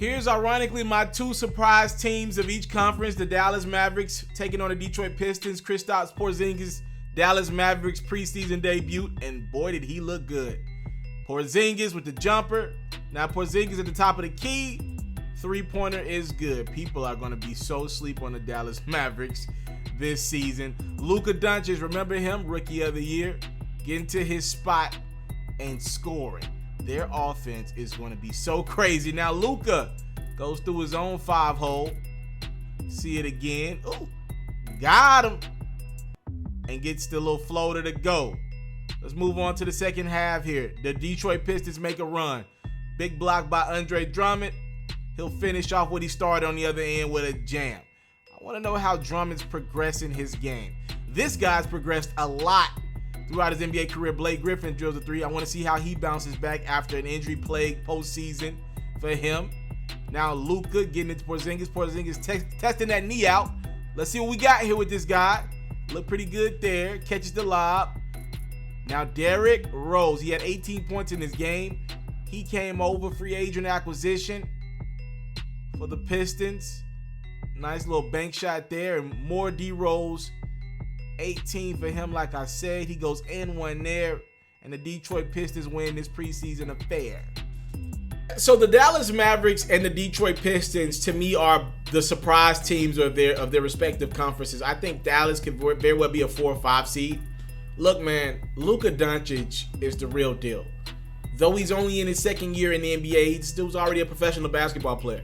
Here's ironically my two surprise teams of each conference. The Dallas Mavericks taking on the Detroit Pistons. Kristaps Porzingis, Dallas Mavericks preseason debut, and boy did he look good. Porzingis with the jumper. Now Porzingis at the top of the key. Three-pointer is good. People are going to be so asleep on the Dallas Mavericks this season. Luka Doncic, remember him? Rookie of the year. Getting to his spot and scoring. Their offense is going to be so crazy. Now Luka goes through his own 5-hole. See it again. Ooh, got him. And gets the little floater to go. Let's move on to the second half here. The Detroit Pistons make a run. Big block by Andre Drummond. He'll finish off what he started on the other end with a jam. I want to know how Drummond's progressing his game. This guy's progressed a lot throughout his NBA career. Blake Griffin drills a three. I want to see how he bounces back after an injury-plagued postseason for him. Now Luka getting into Porzingis. Porzingis testing that knee out. Let's see what we got here with this guy. Look pretty good there. Catches the lob. Now Derrick Rose. He had 18 points in this game. He came over, free agent acquisition for the Pistons. Nice little bank shot there. And more D Rose. 18 for him, like I said. He goes in one there. And the Detroit Pistons win this preseason affair. So the Dallas Mavericks and the Detroit Pistons, to me, are the surprise teams of their respective conferences. I think Dallas could very well be a 4 or 5 seed. Look, man, Luka Doncic is the real deal. Though he's only in his second year in the NBA, he still already a professional basketball player.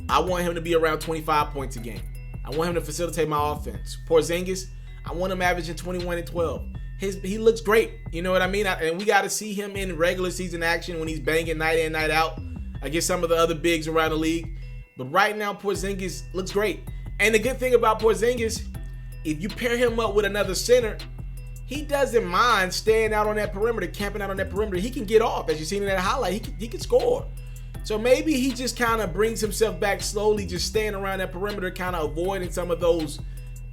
I want him to be around 25 points a game. I want him to facilitate my offense. Porzingis, I want him averaging 21 and 12. He looks great. You know what I mean? And we got to see him in regular season action when he's banging night in, night out against some of the other bigs around the league. But right now, Porzingis looks great. And the good thing about Porzingis, if you pair him up with another center, he doesn't mind staying out on that perimeter, camping out on that perimeter. He can get off, as you've seen in that highlight. He can score. So maybe he just kind of brings himself back slowly, just staying around that perimeter, kind of avoiding some of those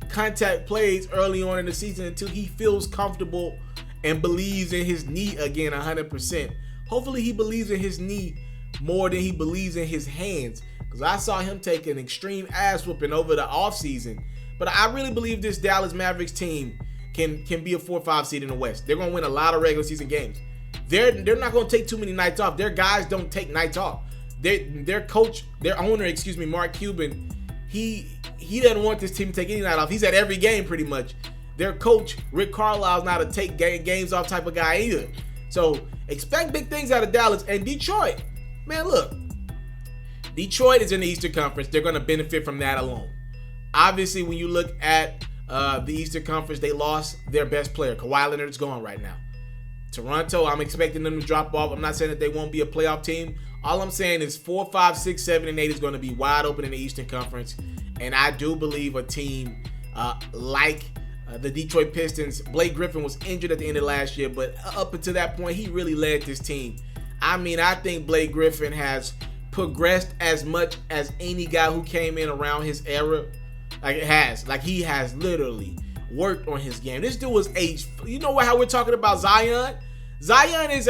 contact plays early on in the season until he feels comfortable and believes in his knee again 100%. Hopefully he believes in his knee more than he believes in his hands, because I saw him take an extreme ass whooping over the offseason. But I really believe this Dallas Mavericks team can be a 4 or 5 seed in the West. They're going to win a lot of regular season games. They're not going to take too many nights off. Their guys don't take nights off. Their coach, their owner, Mark Cuban, he doesn't want this team to take any night off. He's at every game pretty much. Their coach, Rick Carlisle's not a take games off type of guy either. So expect big things out of Dallas. And Detroit, man, look. Detroit is in the Eastern Conference. They're going to benefit from that alone. Obviously, when you look at the Eastern Conference, they lost their best player. Kawhi Leonard's gone right now. Toronto, I'm expecting them to drop off. I'm not saying that they won't be a playoff team. All I'm saying is 4, 5, 6, 7, and 8 is going to be wide open in the Eastern Conference. And I do believe a team like the Detroit Pistons, Blake Griffin was injured at the end of last year, but up until that point, he really led this team. I mean, I think Blake Griffin has progressed as much as any guy who came in around his era. He has literally worked on his game. This dude was you know how we're talking about Zion? Zion is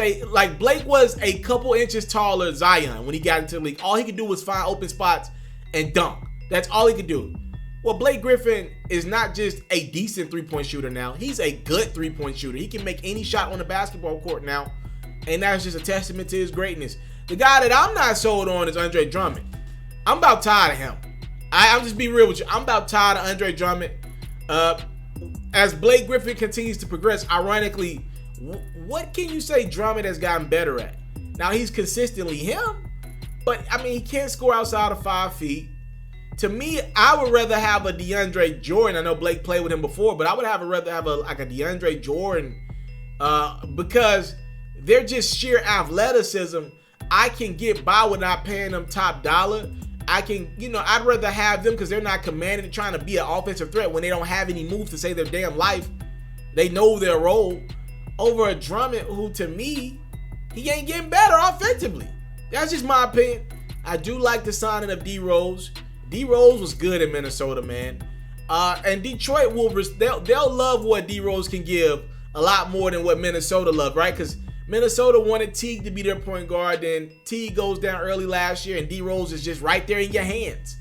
Blake was a couple inches taller Zion when he got into the league. All he could do was find open spots and dunk. That's all he could do. Well, Blake Griffin is not just a decent three-point shooter now. He's a good three-point shooter. He can make any shot on the basketball court now. And that's just a testament to his greatness. The guy that I'm not sold on is Andre Drummond. I'm about tired of him. I'm just being real with you. I'm about tired of Andre Drummond. As Blake Griffin continues to progress, ironically, what can you say Drummond has gotten better at? Now, he's consistently him, but, I mean, he can't score outside of 5 feet. To me, I would rather have a DeAndre Jordan. I know Blake played with him before, but I would rather have a DeAndre Jordan because they're just sheer athleticism. I can get by without paying them top dollar. I'd rather have them because they're not commanded and trying to be an offensive threat when they don't have any moves to save their damn life. They know their role. Over a Drummond who, to me, he ain't getting better offensively. That's just my opinion. I do like the signing of D Rose. D Rose was good in Minnesota, man. And Detroit they'll love what D Rose can give a lot more than what Minnesota loved, right? Because Minnesota wanted Teague to be their point guard, then Teague goes down early last year, and D Rose is just right there in your hands.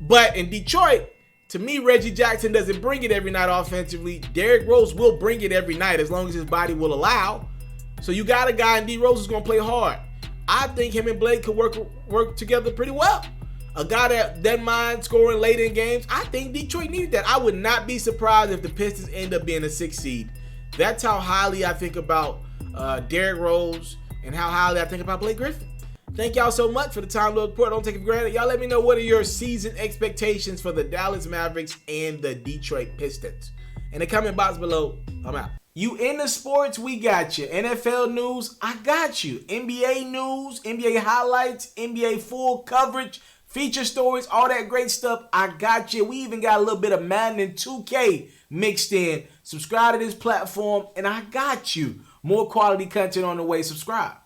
But in Detroit, to me, Reggie Jackson doesn't bring it every night offensively. Derrick Rose will bring it every night as long as his body will allow. So you got a guy in D Rose who's going to play hard. I think him and Blake could work together pretty well. A guy that doesn't mind scoring late in games. I think Detroit needed that. I would not be surprised if the Pistons end up being a 6th seed. That's how highly I think about Derrick Rose and how highly I think about Blake Griffin. Thank y'all so much for the time to report. Don't take it for granted. Y'all let me know what are your season expectations for the Dallas Mavericks and the Detroit Pistons. In the comment box below, I'm out. You into sports, we got you. NFL news, I got you. NBA news, NBA highlights, NBA full coverage, feature stories, all that great stuff, I got you. We even got a little bit of Madden and 2K mixed in. Subscribe to this platform, and I got you. More quality content on the way. Subscribe.